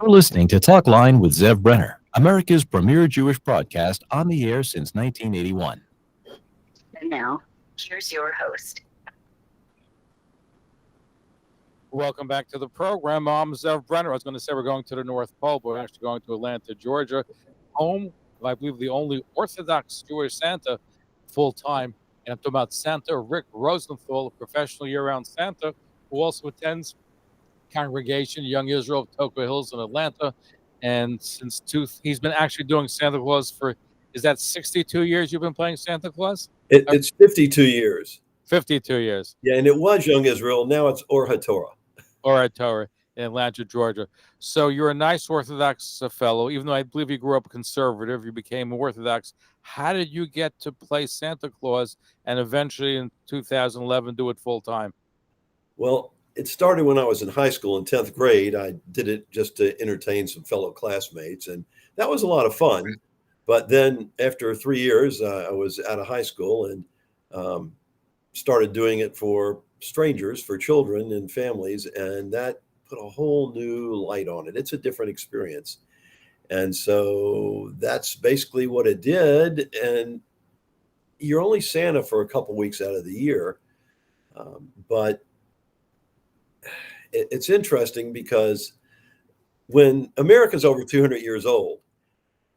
You're listening to Talkline with Zev Brenner, America's premier Jewish broadcast on the air since 1981. And now, here's your host. Welcome back to the program. I'm Zev Brenner. I was going to say we're going to the North Pole, but we're actually going to Atlanta, Georgia, home of, I believe, the only Orthodox Jewish Santa full-time. And I'm talking about Santa Rick Rosenthal, a professional year-round Santa, who also attends Congregation Young Israel of Toco Hills in Atlanta. And he's been actually doing Santa Claus for, is that 62 years you've been playing Santa Claus? It's 52 years. 52 years. Yeah, and it was Young Israel. Now it's Or HaTorah. Or Torah in Atlanta, Georgia. So you're a nice Orthodox fellow, even though I believe you grew up conservative, you became Orthodox. How did you get to play Santa Claus and eventually in 2011 do it full time? Well, it started when I was in high school in 10th grade. I did it just to entertain some fellow classmates, and that was a lot of fun. But then after 3 years, I was out of high school and started doing it for strangers, for children and families, and that put a whole new light on it. It's a different experience. And so that's basically what it did. And you're only Santa for a couple weeks out of the year. But it's interesting because when America's over 200 years old,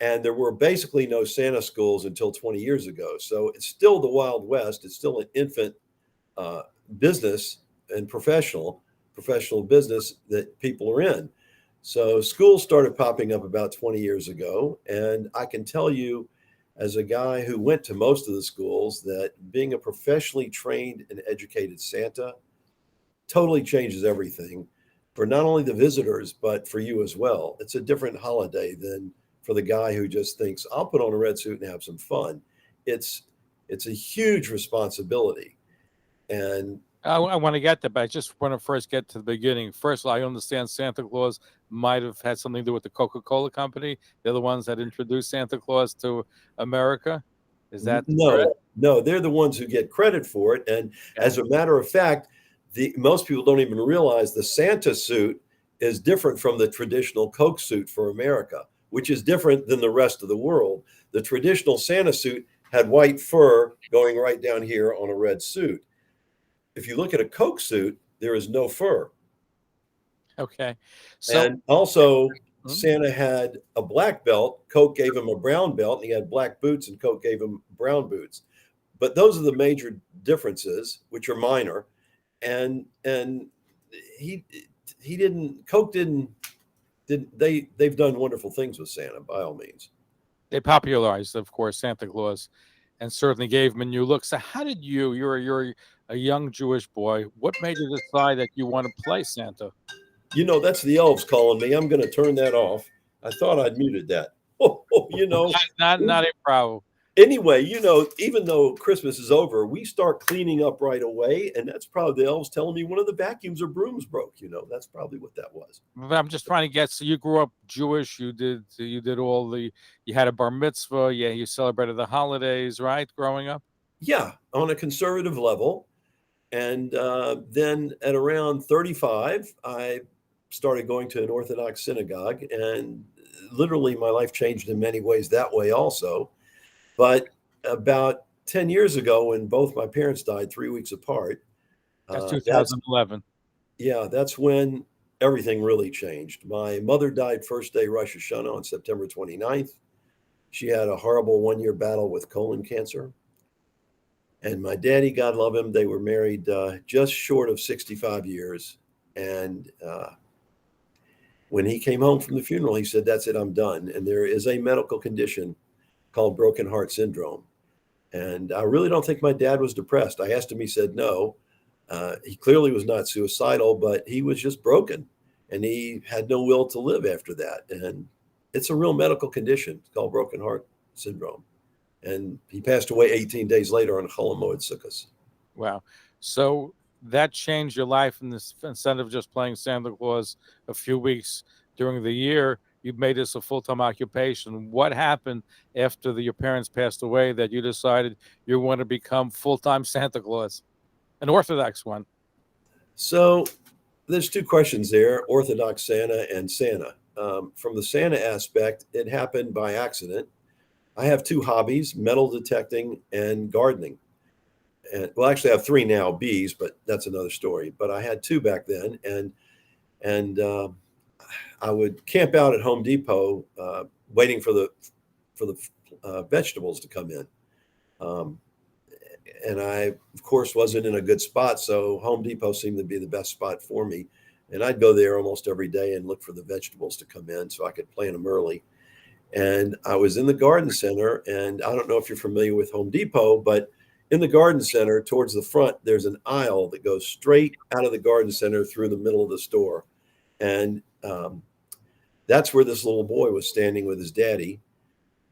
and there were basically no Santa schools until 20 years ago. So it's still the Wild West. It's still an infant business and professional business that people are in. So schools started popping up about 20 years ago. And I can tell you, as a guy who went to most of the schools, that being a professionally trained and educated Santa totally changes everything for not only the visitors, but for you as well. It's a different holiday than for the guy who just thinks, I'll put on a red suit and have some fun. It's a huge responsibility. And I want to get that, but I just want to first get to the beginning. First of all, I understand Santa Claus might have had something to do with the Coca-Cola company. They're the ones that introduced Santa Claus to America. Is that correct? No, they're the ones who get credit for it. And as a matter of fact, most people don't even realize the Santa suit is different from the traditional Coke suit for America, which is different than the rest of the world. The traditional Santa suit had white fur going right down here on a red suit. If you look at a Coke suit, there is no fur. Okay. And also, Santa had a black belt. Coke gave him a brown belt, and he had black boots, and Coke gave him brown boots. But those are the major differences, which are minor. And he didn't. Coke didn't. They've done wonderful things with Santa, by all means. They popularized, of course, Santa Claus, and certainly gave him a new look. So, how did you're a young Jewish boy, what made you decide that you want to play Santa? That's the elves calling me. I'm going to turn that off. I thought I'd muted that. Not a problem. Anyway, even though Christmas is over, we start cleaning up right away. And that's probably the elves telling me one of the vacuums or brooms broke. That's probably what that was. But I'm just trying to get, so you grew up Jewish. You did you had a bar mitzvah. Yeah. You celebrated the holidays, right? Growing up. Yeah. On a conservative level. And then at around 35, I started going to an Orthodox synagogue. And literally my life changed in many ways that way also. But about 10 years ago, when both my parents died 3 weeks apart. That's 2011. That's when everything really changed. My mother died first day Rosh Hashanah on September 29th. She had a horrible 1-year battle with colon cancer. And my daddy, God love him, they were married just short of 65 years. And when he came home from the funeral, he said, that's it, I'm done. And there is a medical condition called broken heart syndrome. And I really don't think my dad was depressed. I asked him, he said no. He clearly was not suicidal, but he was just broken. And he had no will to live after that. And it's a real medical condition. It's called broken heart syndrome. And he passed away 18 days later on Chol Hamoed Sukkos. Wow. So that changed your life instead of just playing Santa Claus a few weeks during the year. You made this a full-time occupation. What happened after your parents passed away that you decided you want to become full-time Santa Claus, an Orthodox one? So there's two questions there, Orthodox Santa and Santa. from the Santa aspect, it happened by accident. I have two hobbies: metal detecting and gardening. And well, actually, I have three now, bees, but that's another story. But I had two back then, and I would camp out at Home Depot, waiting for the vegetables to come in. And I, of course, wasn't in a good spot, so Home Depot seemed to be the best spot for me. And I'd go there almost every day and look for the vegetables to come in so I could plant them early. And I was in the garden center, and I don't know if you're familiar with Home Depot, but in the garden center towards the front, there's an aisle that goes straight out of the garden center through the middle of the store. And that's where this little boy was standing with his daddy.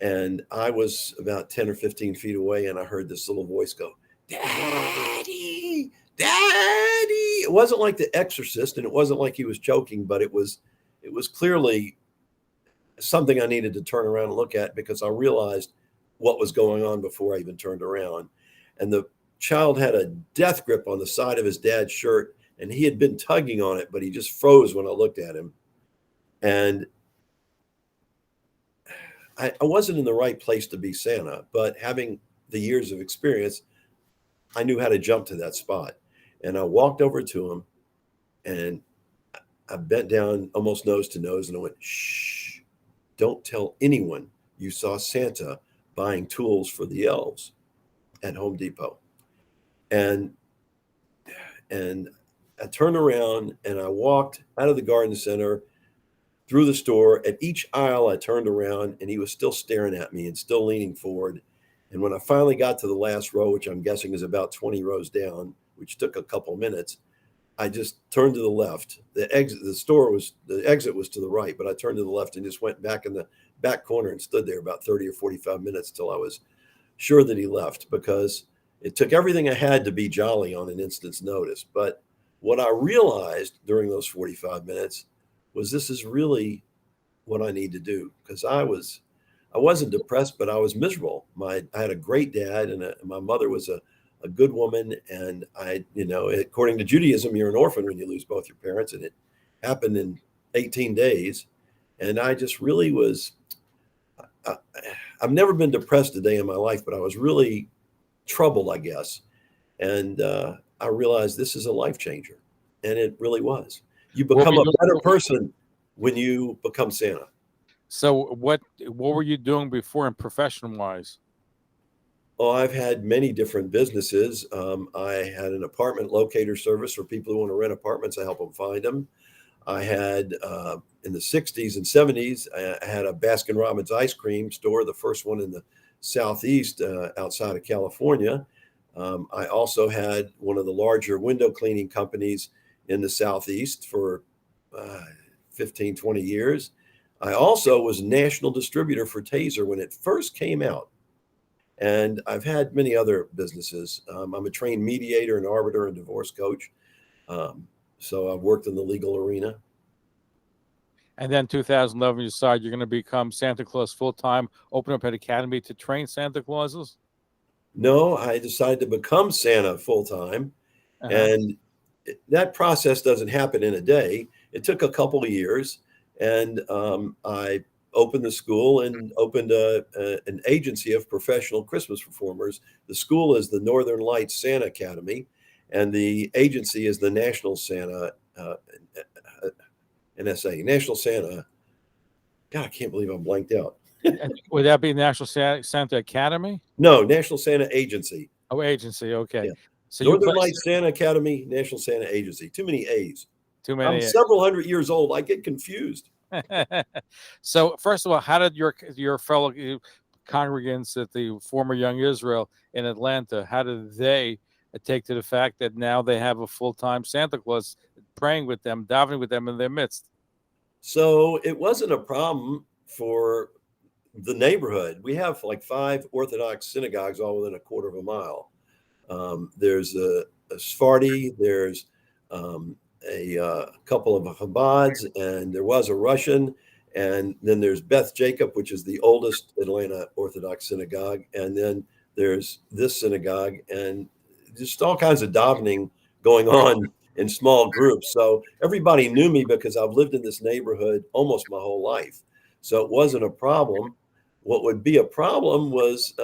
And I was about 10 or 15 feet away, and I heard this little voice go, "Daddy, Daddy." It wasn't like The Exorcist, and it wasn't like he was joking, but it was clearly something I needed to turn around and look at, because I realized what was going on before I even turned around. And the child had a death grip on the side of his dad's shirt, and he had been tugging on it, but he just froze when I looked at him. And I wasn't in the right place to be Santa, but having the years of experience, I knew how to jump to that spot. And I walked over to him, and I bent down almost nose to nose, and I went, "Shh, don't tell anyone you saw Santa buying tools for the elves at Home Depot." And I turned around and I walked out of the garden center through the store. At each aisle, I turned around, and he was still staring at me and still leaning forward. And when I finally got to the last row, which I'm guessing is about 20 rows down, which took a couple minutes, I just turned to the left. The exit was to the right, but I turned to the left and just went back in the back corner and stood there about 30 or 45 minutes till I was sure that he left, because it took everything I had to be jolly on an instant's notice. But what I realized during those 45 minutes was this is really what I need to do, because I wasn't depressed, but I was miserable. I had a great dad, and my mother was a good woman. And according to Judaism, you're an orphan when you lose both your parents. And it happened in 18 days. And I just really was, I've never been depressed a day in my life, but I was really troubled, I guess. And I realized this is a life changer. And it really was. You become a better person when you become Santa. So what were you doing before in profession-wise? Oh, I've had many different businesses. I had an apartment locator service for people who want to rent apartments. I help them find them. I had, in the 60s and 70s, I had a Baskin-Robbins ice cream store, the first one in the Southeast outside of California. I also had one of the larger window cleaning companies in the Southeast for 15, 20 years. I also was national distributor for Taser when it first came out. And I've had many other businesses. I'm a trained mediator and arbiter and divorce coach. So I've worked in the legal arena. And then 2011, you decide you're going to become Santa Claus full-time, open up an academy to train Santa Clauses? No, I decided to become Santa full-time. Uh-huh. And that process doesn't happen in a day. It took a couple of years. And I opened the school and opened an agency of professional Christmas performers. The school is the Northern Lights Santa Academy, and the agency is the National Santa, NSA, National Santa. God, I can't believe I'm blanked out. Would that be National Santa Academy? No, National Santa Agency. Oh, agency. Okay. Yeah. So Northern Lights Santa Academy, National Santa Agency. Too many A's. Too many. I'm several hundred years old. I get confused. So first of all, how did your fellow congregants at the former Young Israel in Atlanta, how did they take to the fact that now they have a full-time Santa Claus praying with them, davening with them in their midst? So it wasn't a problem for the neighborhood. We have like 5 Orthodox synagogues all within a quarter of a mile. There's a Sephardi, there's a couple of Chabads, and there was a Russian, and then there's Beth Jacob, which is the oldest Atlanta Orthodox synagogue, and then there's this synagogue, and just all kinds of davening going on in small groups. So everybody knew me because I've lived in this neighborhood almost my whole life. So it wasn't a problem. What would be a problem was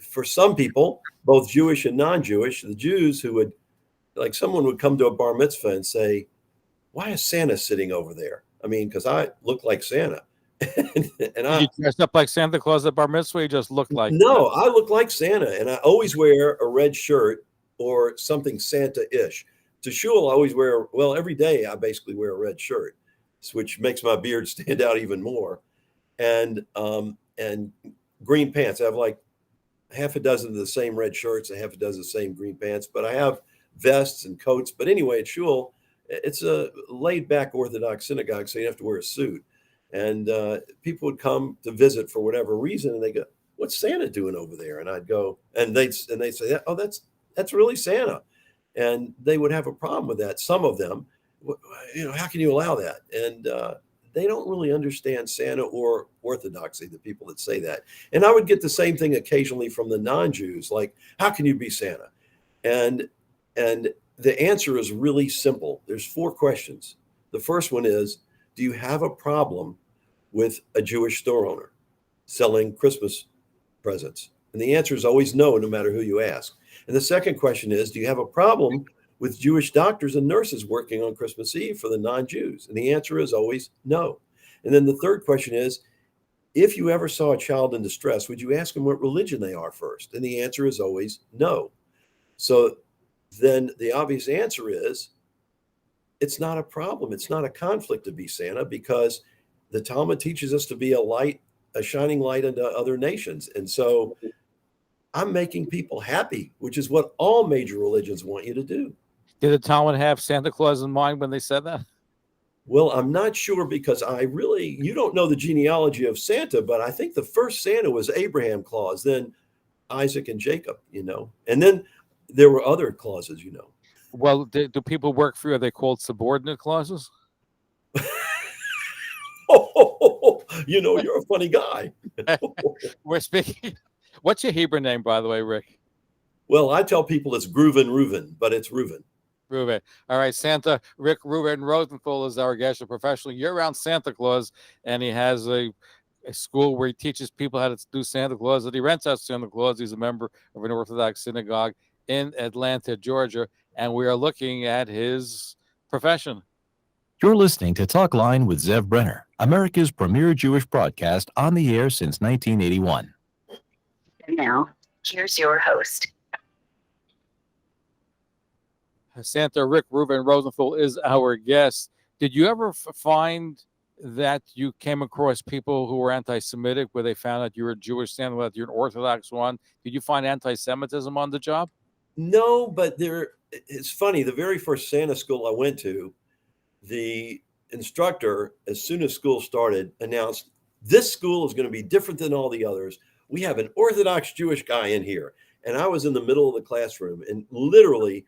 for some people, both Jewish and non-Jewish, the Jews who would, like someone would come to a bar mitzvah and say, why is Santa sitting over there? I mean, because I look like Santa. and Did you dress up like Santa Claus at bar mitzvah? You just looked like No, I look like Santa, and I always wear a red shirt or something Santa-ish. To shul, I always wear, well, every day I basically wear a red shirt, which makes my beard stand out even more. And green pants. I have like half a dozen of the same red shirts, a half a dozen of the same green pants, but I have vests and coats. But anyway, at shul, it's a laid-back Orthodox synagogue, so you have to wear a suit. And people would come to visit for whatever reason, and they go, "What's Santa doing over there?" And I'd go, and they'd say, "Oh, that's really Santa," and they would have a problem with that. Some of them, how can you allow that? And they don't really understand Santa or Orthodoxy, the people that say that. And I would get the same thing occasionally from the non-Jews, like, "How can you be Santa?" And the answer is really simple. There's 4 questions. The first one is, do you have a problem with a Jewish store owner selling Christmas presents? And the answer is always no, no matter who you ask. And the second question is, do you have a problem with Jewish doctors and nurses working on Christmas Eve for the non-Jews? And the answer is always no. And then the third question is, if you ever saw a child in distress, would you ask them what religion they are first? And the answer is always no. So then the obvious answer is, it's not a problem. It's not a conflict to be Santa, because the Talmud teaches us to be a shining light unto other nations. And so I'm making people happy, which is what all major religions want you to do. Did the Talmud have Santa Claus in mind when they said that? Well, I'm not sure, because you don't know the genealogy of Santa, but I think the first Santa was Abraham Claus, then Isaac and Jacob, and then there were other clauses, Well, do people work for you? Are they called subordinate clauses? You're a funny guy. We're speaking. What's your Hebrew name, by the way, Rick? Well, I tell people it's Reuven, but it's Reuven. Reuven. All right, Santa Rick Reuven Rosenthal is our guest, a professional year-round Santa Claus, and he has a school where he teaches people how to do Santa Claus. That he rents out Santa Claus. He's a member of an Orthodox synagogue in Atlanta, Georgia, and we are looking at his profession. You're listening to Talkline with Zev Brenner, America's premier Jewish broadcast, on the air since 1981. And now, here's your host. Santa Rick Reuven Rosenthal is our guest. Did you ever find that you came across people who were anti-Semitic, where they found out you were a Jewish Santa, that you're an Orthodox one? Did you find anti-Semitism on the job? No, but it's funny. The very first Santa school I went to, the instructor, as soon as school started, announced, this school is going to be different than all the others. We have an Orthodox Jewish guy in here. And I was in the middle of the classroom, and literally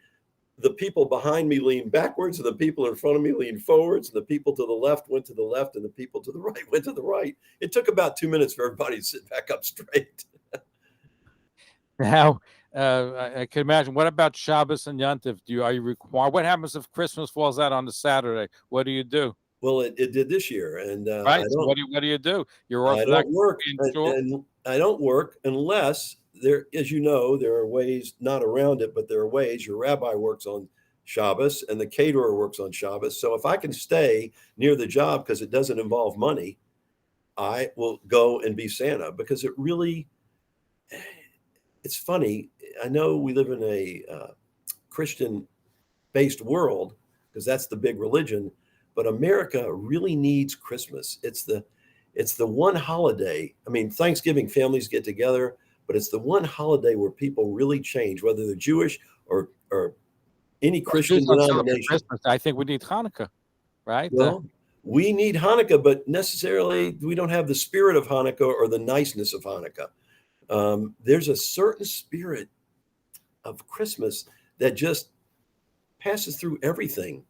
the people behind me leaned backwards, and the people in front of me leaned forwards, and the people to the left went to the left, and the people to the right went to the right. It took about 2 minutes for everybody to sit back up straight. Now, I can imagine. What about Shabbos and Yontif? Are you required? What happens if Christmas falls out on the Saturday? What do you do? Well, it did this year, and right. So what do you do? You're Orthodox. I don't work, and I don't work unless there, as you know, there are ways not around it, but there are ways. Your rabbi works on Shabbos, and the caterer works on Shabbos. So if I can stay near the job because it doesn't involve money, I will go and be Santa, because it really. It's funny. I know we live in a Christian-based world, because that's the big religion, but America really needs Christmas. It's the one holiday. I mean, Thanksgiving, families get together, but it's the one holiday where people really change, whether they're Jewish or any Christian denomination. Christmas. I think we need Hanukkah, right? Well, we need Hanukkah, but necessarily we don't have the spirit of Hanukkah or the niceness of Hanukkah. There's a certain spirit of Christmas that just passes through everything.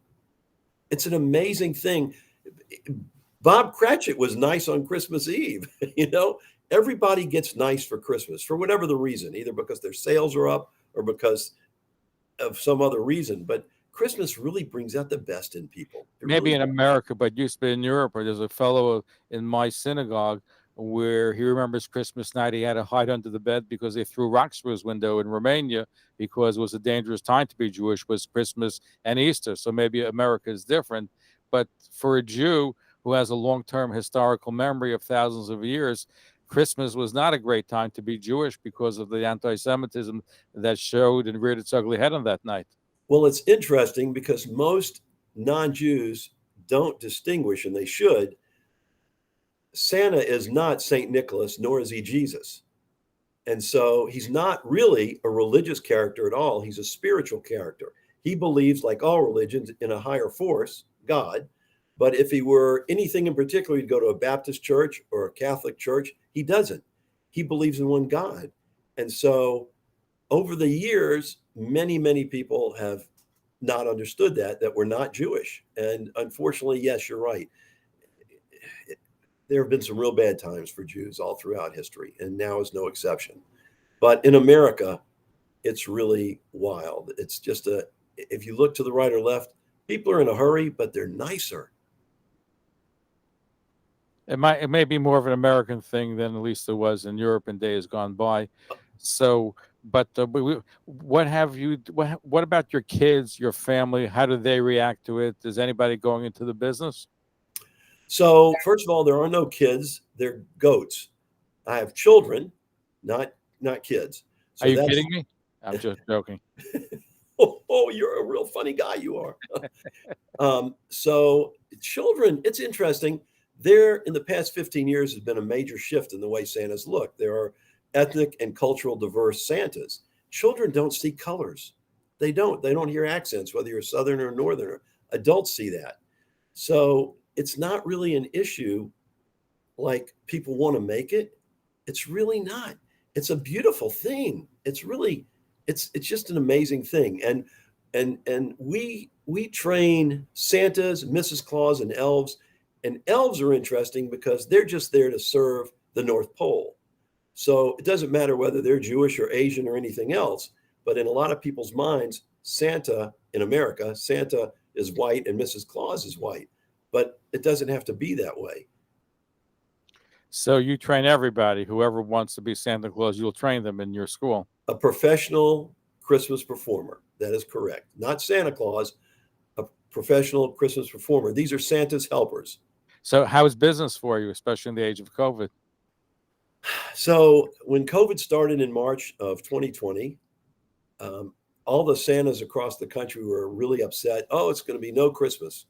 It's an amazing thing. Bob Cratchit was nice on Christmas Eve. Everybody gets nice for Christmas for whatever the reason, either because their sales are up or because of some other reason. But Christmas really brings out the best in people. Maybe in America, but used to be in Europe. Or there's a fellow in my synagogue where he remembers Christmas night. He had to hide under the bed because they threw rocks through his window in Romania because it was a dangerous time to be Jewish, was Christmas and Easter. So maybe America is different. But for a Jew who has a long-term historical memory of thousands of years, Christmas was not a great time to be Jewish because of the anti-Semitism that showed and reared its ugly head on that night. Well, it's interesting because most non-Jews don't distinguish, and they should. Santa is not St. Nicholas, nor is he Jesus. And so he's not really a religious character at all. He's a spiritual character. He believes, like all religions, in a higher force, God. But if he were anything in particular, he'd go to a Baptist church or a Catholic church. He doesn't. He believes in one God. And so over the years, many people have not understood that we're not Jewish. And unfortunately, yes, you're right. There have been some real bad times for Jews all throughout history, and now is no exception. But in America, it's really wild. It's just if you look to the right or left, people are in a hurry, but they're nicer. It may be more of an American thing than at least it was in Europe in days gone by. So, but what about your kids, your family? How do they react to it? Is anybody going into the business? So first of all, there are no kids. They're goats. I have children, not kids. So are you kidding me? I'm just joking. Oh, you're a real funny guy. You are. So children, it's interesting. There, in the past 15 years, has been a major shift in the way Santas look. There are ethnic and cultural diverse Santas. Children don't see colors. They don't hear accents, whether you're Southern or Northerner. Adults see that. So it's not really an issue like people want to make it. It's really not. It's a beautiful thing. It's just an amazing thing. And we train Santas, Mrs. Claus, and elves. And elves are interesting because they're just there to serve the North Pole. So it doesn't matter whether they're Jewish or Asian or anything else. But in a lot of people's minds, Santa in America, Santa is white and Mrs. Claus is white. But it doesn't have to be that way. So you train everybody, whoever wants to be Santa Claus, you'll train them in your school. A professional Christmas performer. That is correct. Not Santa Claus, a professional Christmas performer. These are Santa's helpers. So how is business for you, especially in the age of COVID? So when COVID started in March of 2020, all the Santas across the country were really upset. Oh, it's going to be no Christmas.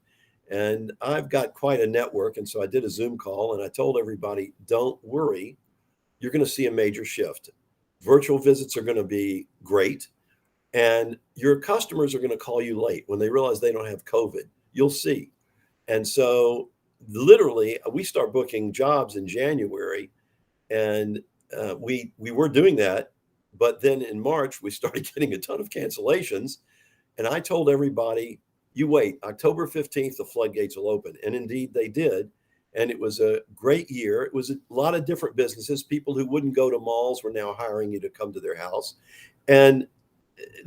And I've got quite a network. And so I did a Zoom call and I told everybody, don't worry, you're going to see a major shift. Virtual visits are going to be great. And your customers are going to call you late when they realize they don't have COVID. You'll see. And so literally, we start booking jobs in January. And we were doing that. But then in March, we started getting a ton of cancellations. And I told everybody, you wait, October 15th, the floodgates will open. And indeed they did. And it was a great year. It was a lot of different businesses. People who wouldn't go to malls were now hiring you to come to their house. And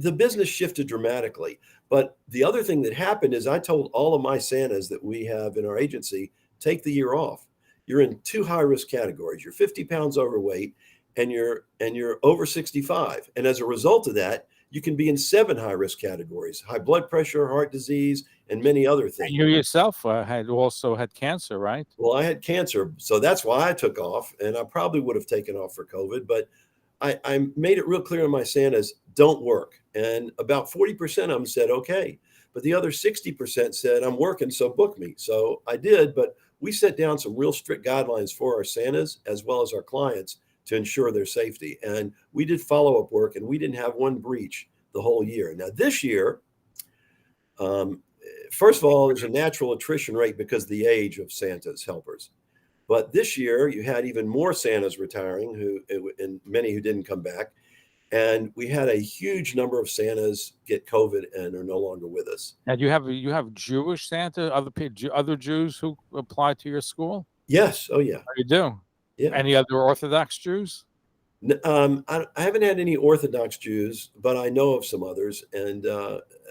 the business shifted dramatically. But the other thing that happened is I told all of my Santas that we have in our agency, take the year off. You're in two high-risk categories. You're 50 pounds overweight and you're over 65. And as a result of that, you can be in 7 high-risk categories: high blood pressure, heart disease, and many other things. You yourself had also had cancer, right? Well, I had cancer, so that's why I took off, and I probably would have taken off for COVID, but I made it real clear to my Santas, don't work. And about 40% of them said, okay. But the other 60% said, I'm working, so book me. So I did, but we set down some real strict guidelines for our Santas as well as our clients to ensure their safety. And we did follow-up work, and we didn't have one breach the whole year. Now, this year, first of all, there's a natural attrition rate because of the age of Santa's helpers. But this year, you had even more Santas retiring, and many who didn't come back. And we had a huge number of Santas get COVID and are no longer with us. And you have Jewish Santa, other Jews who apply to your school? Yes. Oh, yeah. Oh, you do? Yeah. Any other Orthodox Jews? I haven't had any Orthodox Jews, but I know of some others. And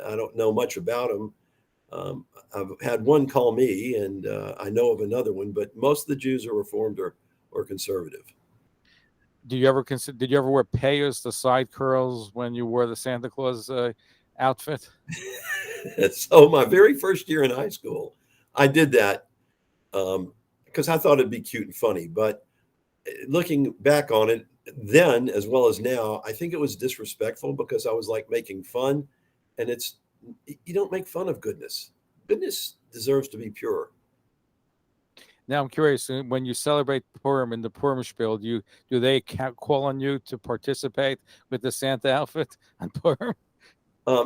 I don't know much about them. I've had one call me, and I know of another one, but most of the Jews are Reformed or conservative. Did you ever wear payas, the side curls, when you wore the Santa Claus outfit? So my very first year in high school, I did that because I thought it'd be cute and funny. But looking back on it, then as well as now, I think it was disrespectful because I was like making fun, and you don't make fun of goodness. Goodness deserves to be pure. Now I'm curious, when you celebrate Purim in the Purim spiel, do they call on you to participate with the Santa outfit on Purim?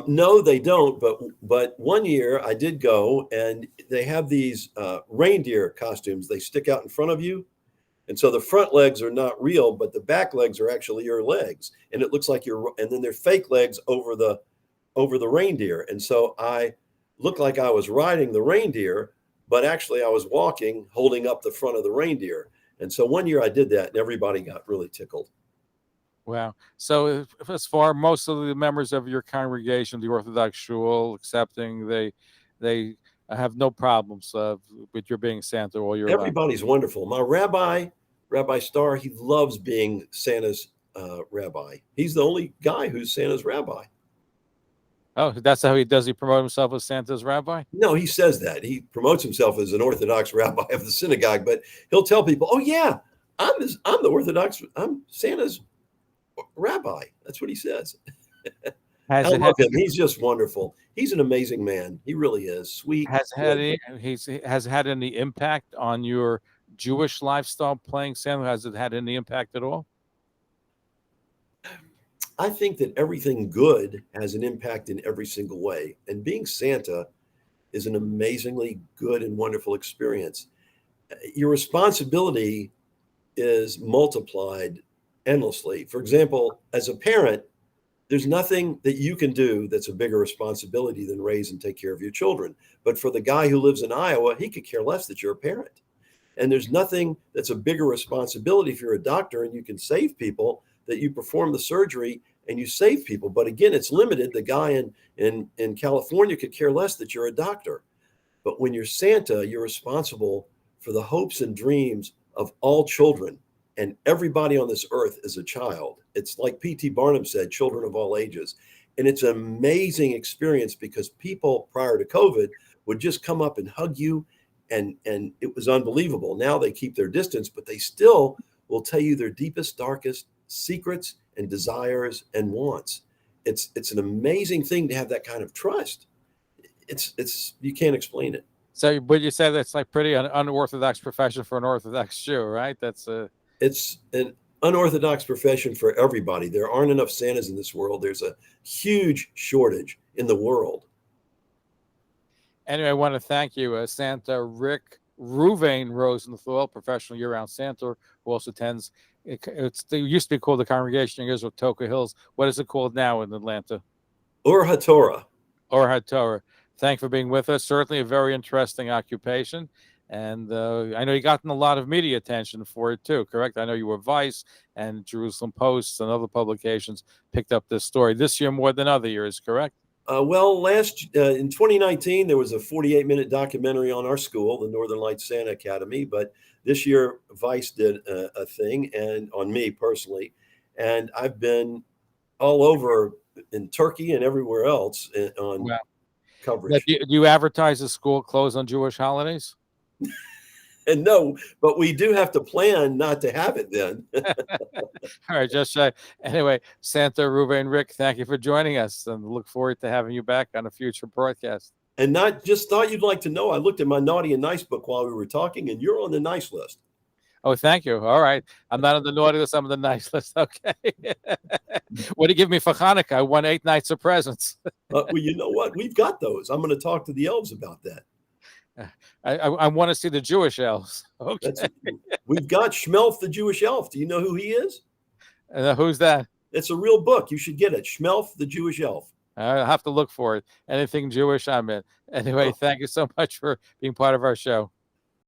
No, they don't. But one year I did go, and they have these reindeer costumes. They stick out in front of you, and so the front legs are not real, but the back legs are actually your legs, and it looks like and then they're fake legs over the reindeer, and so I looked like I was riding the reindeer, but actually I was walking, holding up the front of the reindeer. And so one year I did that, and everybody got really tickled. Wow. So as far most of the members of your congregation, the Orthodox shul, accepting, they have no problems with your being Santa all year long. Everybody's wonderful. My Rabbi Starr, he loves being Santa's rabbi. He's the only guy who's Santa's rabbi. Oh, that's how he does. He promote himself as Santa's rabbi? No, he says that. He promotes himself as an Orthodox rabbi of the synagogue, but he'll tell people, "Oh yeah, I'm Santa's rabbi." That's what he says. I love him. He's just wonderful. He's an amazing man. He really is sweet. Has had any impact on your Jewish lifestyle playing Santa? Has it had any impact at all? I think that everything good has an impact in every single way. And being Santa is an amazingly good and wonderful experience. Your responsibility is multiplied endlessly. For example, as a parent, there's nothing that you can do that's a bigger responsibility than raise and take care of your children. But for the guy who lives in Iowa, he could care less that you're a parent. And there's nothing that's a bigger responsibility if you're a doctor and you can save people, that you perform the surgery and you save people. But again, it's limited. The guy in California could care less that you're a doctor. But when you're Santa, you're responsible for the hopes and dreams of all children. And everybody on this earth is a child. It's like P.T. Barnum said, children of all ages. And it's an amazing experience because people prior to COVID would just come up and hug you. And it was unbelievable. Now they keep their distance, but they still will tell you their deepest, darkest secrets and desires and wants. It's an amazing thing to have that kind of trust. It's you can't explain it. So, but you said that's like pretty unorthodox profession for an Orthodox Jew, right? It's an unorthodox profession for everybody. There aren't enough Santas in this world. There's a huge shortage in the world. Anyway, I want to thank you, Santa Rick Ruvain Rosenthal, professional year-round Santa, who also attends. It used to be called the Congregation of Israel Toka Hills. What is it called now in Atlanta? Or HaTorah. Or HaTorah. Thank you for being with us. Certainly a very interesting occupation. And I know you gotten a lot of media attention for it too, correct? I know you were Vice and Jerusalem Post and other publications picked up this story this year more than other years, correct? Well, in 2019, there was a 48-minute documentary on our school, the Northern Lights Santa Academy. But this year, Vice did a thing, and on me personally. And I've been all over in Turkey and everywhere else on coverage. Do you advertise the school closed on Jewish holidays? And no, but we do have to plan not to have it then. All right, just anyway, Santa Ruvain Rick, thank you for joining us, and look forward to having you back on a future broadcast. And not just thought you'd like to know, I looked at my naughty and nice book while we were talking, and you're on the nice list. Oh, thank you. All right. I'm not on the naughty list. I'm on the nice list. Okay. What do you give me for Hanukkah? I won 8 nights of presents. Well, you know what? We've got those. I'm going to talk to the elves about that. I want to see the Jewish elves. Okay. We've got Shmelf the Jewish elf. Do you know who he is? Who's that? It's a real book. You should get it. Shmelf the Jewish elf. I'll have to look for it. Anything Jewish, I'm in. Anyway, Thank you so much for being part of our show.